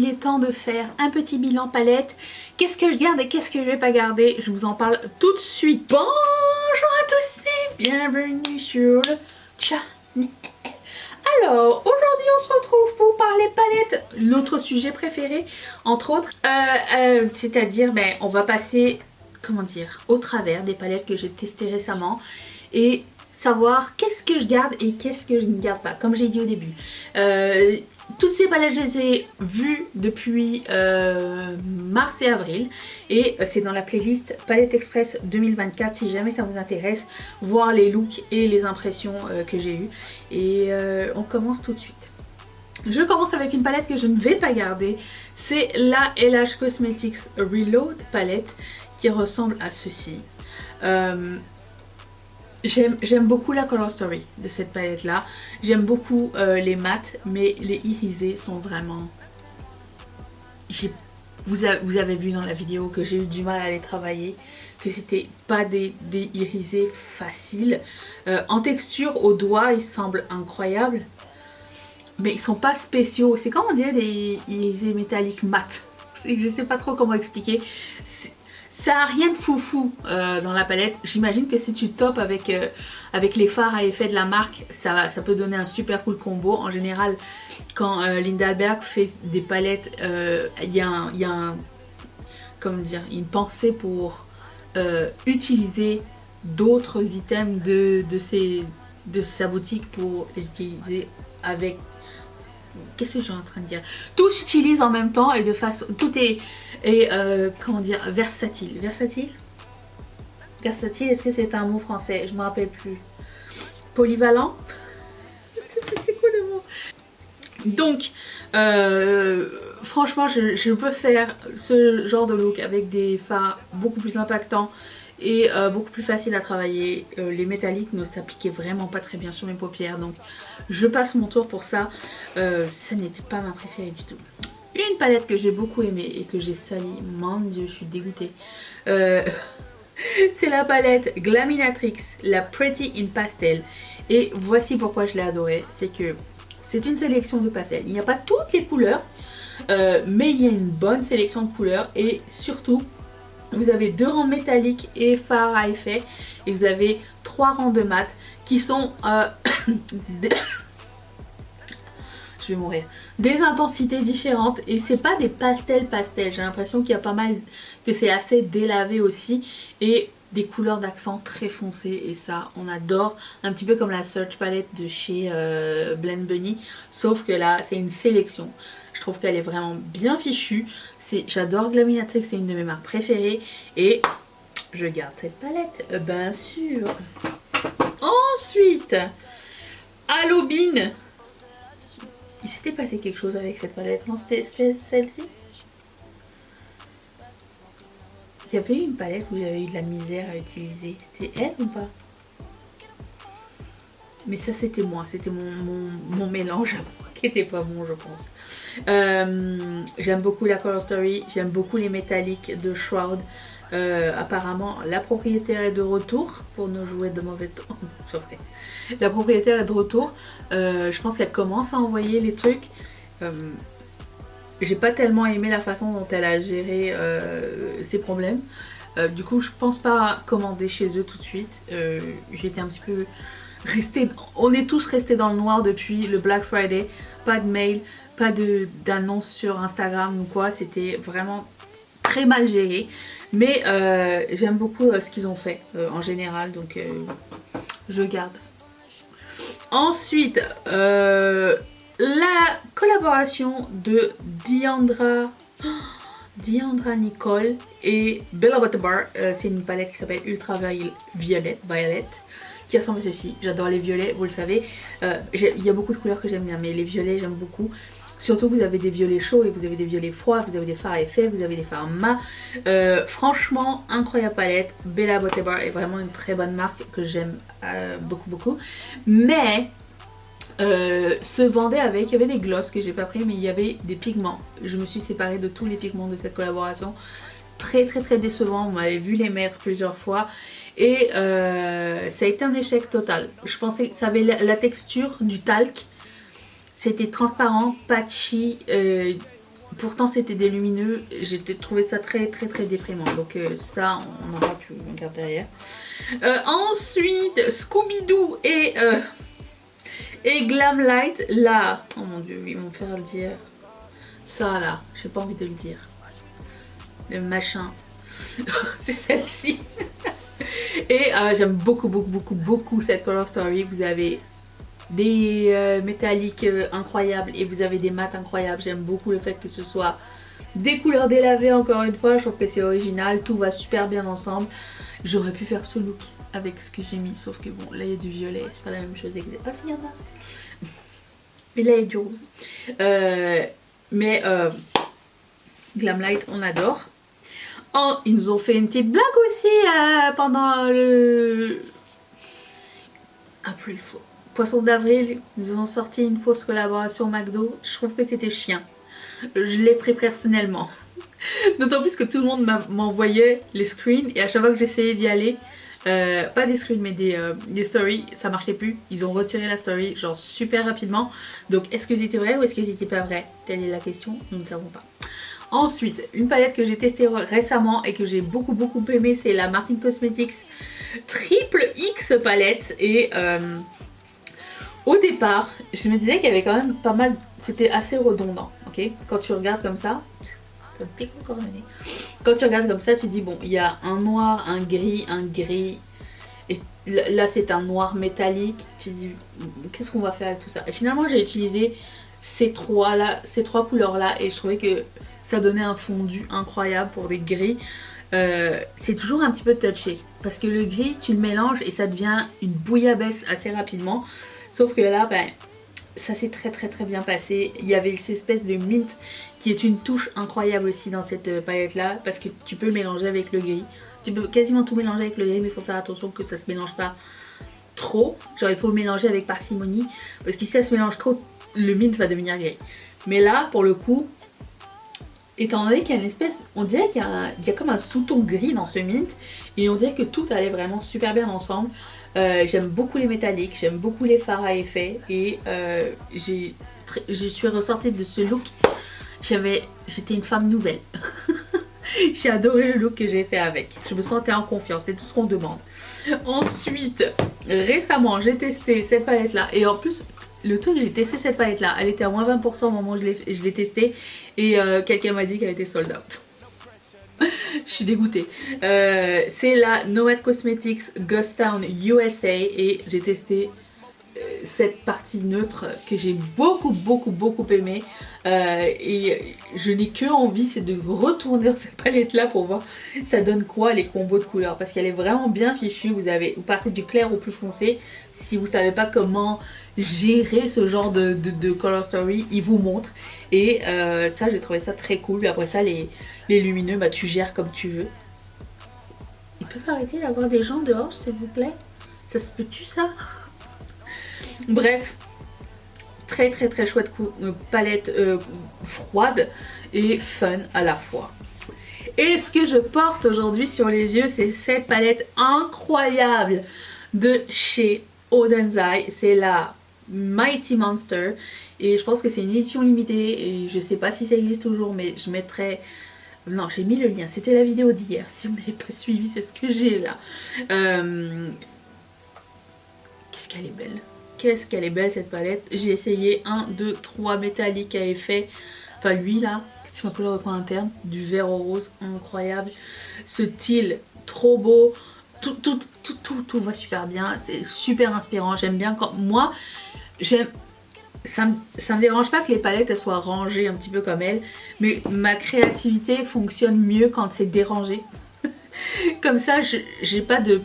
Il est temps de faire un petit bilan palette. Qu'est-ce que je garde et qu'est-ce que je vais pas garder? Je vous en parle tout de suite. Bonjour à tous et bienvenue sur le channel. Alors, aujourd'hui on se retrouve pour parler palette, notre sujet préféré, entre autres. C'est-à-dire, on va passer, comment dire, au travers des palettes que j'ai testées récemment et savoir qu'est-ce que je garde et qu'est-ce que je ne garde pas, comme j'ai dit au début. Toutes ces palettes, je les ai vues depuis mars et avril et c'est dans la playlist Palette Express 2024 si jamais ça vous intéresse, voir les looks et les impressions que j'ai eues. Et on commence tout de suite. Je commence avec une palette que je ne vais pas garder, c'est la LH Cosmetics Reload palette qui ressemble à ceci. J'aime beaucoup la color story de cette palette là, j'aime beaucoup les mats, mais les irisés sont vraiment... Vous avez vu dans la vidéo que j'ai eu du mal à les travailler, que c'était pas des irisés faciles. En texture, au doigt, ils semblent incroyables, mais ils sont pas spéciaux. C'est comme on dirait des irisés métalliques mat. Je sais pas trop comment expliquer. Ça a rien de foufou dans la palette. J'imagine que si tu topes avec les fards à effet de la marque, ça peut donner un super cool combo. En général, quand Lindberg fait des palettes, il y a comment dire, une pensée pour utiliser d'autres items de sa boutique pour les utiliser avec... Qu'est-ce que je suis en train de dire? Tout s'utilise en même temps et de façon... Tout est comment dire, versatile. Versatile, est-ce que c'est un mot français? Je me rappelle plus. Polyvalent. Je sais pas c'est quoi le mot. Donc franchement je peux faire ce genre de look avec des fards beaucoup plus impactants et beaucoup plus facile à travailler. Les métalliques ne s'appliquaient vraiment pas très bien sur mes paupières, donc je passe mon tour pour ça. Ça n'était pas ma préférée du tout. Une palette que j'ai beaucoup aimée et que j'ai salie, mon dieu je suis dégoûtée, c'est la palette Glaminatrix, la Pretty in Pastel. Et voici pourquoi je l'ai adorée, c'est que c'est une sélection de pastels. Il n'y a pas toutes les couleurs, mais il y a une bonne sélection de couleurs. Et surtout, vous avez 2 rangs métalliques et fards à effet. Et vous avez 3 rangs de mat qui sont... je vais mourir. Des intensités différentes. Et c'est pas des pastels. J'ai l'impression qu'il y a pas mal... que c'est assez délavé aussi. Et des couleurs d'accent très foncées et ça on adore, un petit peu comme la Search Palette de chez Blend Bunny, sauf que là c'est une sélection. Je trouve qu'elle est vraiment bien fichue. J'adore Glaminatrix, c'est une de mes marques préférées et je garde cette palette, bien sûr. Ensuite, Halo Bean. Il s'était passé quelque chose avec cette palette, non? C'était celle-ci? Il y avait eu une palette où j'avais eu de la misère à utiliser. C'était elle ou pas? Mais ça c'était moi, c'était mon mélange qui était pas bon je pense. J'aime beaucoup la color story, j'aime beaucoup les métalliques de Shroud. Apparemment la propriétaire est de retour pour nous jouer de mauvais tours. La propriétaire est de retour. Je pense qu'elle commence à envoyer les trucs. J'ai pas tellement aimé la façon dont elle a géré ses problèmes. Du coup, je pense pas commander chez eux tout de suite. J'étais un petit peu restée... On est tous restés dans le noir depuis le Black Friday. Pas de mail, pas d'annonce sur Instagram ou quoi. C'était vraiment très mal géré. Mais j'aime beaucoup ce qu'ils ont fait en général. Donc, je garde. Ensuite... la collaboration de Diandra Nicole et Bella Butterbar, c'est une palette qui s'appelle Ultra Violet, qui ressemble à ceci. J'adore les violets, vous le savez. Il y a beaucoup de couleurs que j'aime bien, mais les violets j'aime beaucoup. Surtout vous avez des violets chauds et vous avez des violets froids, vous avez des fards à effet, vous avez des fards mat. Franchement, incroyable palette. Bella Butterbar est vraiment une très bonne marque que j'aime beaucoup. Mais... se vendait avec, il y avait des glosses que j'ai pas pris mais il y avait des pigments. Je me suis séparée de tous les pigments de cette collaboration. Très décevant, on m'avait vu les mettre plusieurs fois et ça a été un échec total. Je pensais que ça avait la texture du talc, c'était transparent, patchy, Pourtant c'était des lumineux, j'ai trouvé ça très très très déprimant. Donc ça on n'aura plus, on garde derrière. Ensuite Scooby-Doo et Glamlight. Là, oh mon dieu, ils vont me faire le dire. Ça là, j'ai pas envie de le dire. Le machin. C'est celle-ci. Et j'aime beaucoup cette color story. Vous avez des métalliques incroyables et vous avez des mats incroyables. J'aime beaucoup le fait que ce soit des couleurs délavées encore une fois. Je trouve que c'est original, tout va super bien ensemble. J'aurais pu faire ce look avec ce que j'ai mis, sauf que bon, là il y a du violet, c'est pas la même chose. Ah si, il y en a. Mais là il y a du rose. Glamlight, on adore. Oh, ils nous ont fait une petite blague aussi pendant le... Ah, plus le faux. Poisson d'avril, ils ont sorti une fausse collaboration McDo. Je trouve que c'était chien. Je l'ai pris personnellement. D'autant plus que tout le monde m'envoyait les screens et à chaque fois que j'essayais d'y aller, pas des screens mais des stories, ça marchait plus. Ils ont retiré la story genre super rapidement. Donc est-ce que c'était vrai ou est-ce que c'était pas vrai? Telle est la question, nous ne savons pas. Ensuite, une palette que j'ai testée récemment et que j'ai beaucoup aimé, c'est la Martin Cosmetics Triple X palette. Et au départ, je me disais qu'il y avait quand même pas mal, c'était assez redondant, ok? Quand tu regardes comme ça, ça me pique encore le nez. Quand tu regardes comme ça, tu dis bon, il y a un noir, un gris, et là c'est un noir métallique. Tu dis qu'est-ce qu'on va faire avec tout ça? Et finalement, j'ai utilisé ces trois couleurs là et je trouvais que ça donnait un fondu incroyable pour des gris. C'est toujours un petit peu touché parce que le gris tu le mélanges et ça devient une bouillabaisse assez rapidement, sauf que là ben, ça s'est très bien passé. Il y avait cette espèce de mint qui est une touche incroyable aussi dans cette palette là parce que tu peux le mélanger avec le gris, tu peux quasiment tout mélanger avec le gris, mais il faut faire attention que ça se mélange pas trop, genre il faut le mélanger avec parcimonie parce que si ça se mélange trop, le mint va devenir gris. Mais là pour le coup, étant donné qu'il y a une espèce, on dirait qu'il y a comme un sous-ton gris dans ce mint et on dirait que tout allait vraiment super bien ensemble. J'aime beaucoup les métalliques, j'aime beaucoup les fards à effet et je suis ressortie de ce look. J'étais une femme nouvelle. J'ai adoré le look que j'ai fait avec. Je me sentais en confiance, c'est tout ce qu'on demande. Ensuite, récemment, j'ai testé cette palette là et en plus... Le truc, j'ai testé cette palette là, elle était à moins 20% au moment où je l'ai testée et quelqu'un m'a dit qu'elle était sold out. Je suis dégoûtée. C'est la Nomad Cosmetics Ghost Town USA et j'ai testé cette partie neutre que j'ai beaucoup aimé et je n'ai que envie, c'est de retourner cette palette là pour voir ça donne quoi les combos de couleurs parce qu'elle est vraiment bien fichue. Vous partez du clair au plus foncé. Si vous savez pas comment gérer ce genre de color story, il vous montre et ça j'ai trouvé ça très cool. Après ça les lumineux, bah tu gères comme tu veux. Ils peuvent arrêter d'avoir des gens dehors s'il vous plaît? Ça se peut-tu ça? Bref, très chouette palette froide et fun à la fois. Et ce que je porte aujourd'hui sur les yeux, c'est cette palette incroyable de chez Odenzai. C'est la Mighty Monster et je pense que c'est une édition limitée et je sais pas si ça existe toujours, mais je mettrai... Non, j'ai mis le lien, c'était la vidéo d'hier. Si vous n'avez pas suivi, c'est ce que j'ai là. Qu'est-ce qu'elle est belle. Qu'est-ce qu'elle est belle cette palette. J'ai essayé 1, 2, 3 métalliques à effet. Enfin lui là, c'est ma couleur de coin interne. Du vert au rose, incroyable. Ce teal, trop beau. Tout va super bien. C'est super inspirant. J'aime bien quand... Moi, ça me dérange pas que les palettes elles soient rangées un petit peu comme elles. Mais ma créativité fonctionne mieux quand c'est dérangé. Comme ça, j'ai pas de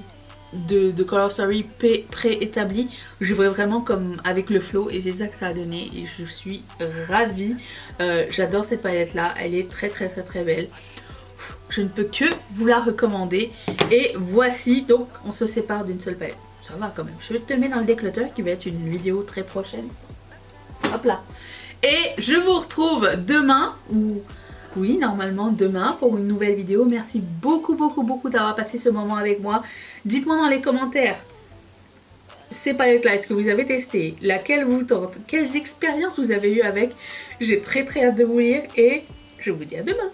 color story préétabli. Je vois vraiment comme avec le flow et c'est ça que ça a donné et je suis ravie. J'adore cette palette là, elle est très belle. Je ne peux que vous la recommander et voici, donc on se sépare d'une seule palette. Ça va quand même, je te mets dans le déclutter qui va être une vidéo très prochaine. Hop là. Et je vous retrouve demain ou... Oui, normalement demain pour une nouvelle vidéo. Merci beaucoup d'avoir passé ce moment avec moi. Dites-moi dans les commentaires ces palettes là, est-ce que vous avez testé? Laquelle vous tente? Quelles expériences vous avez eues avec? J'ai très hâte de vous lire et je vous dis à demain.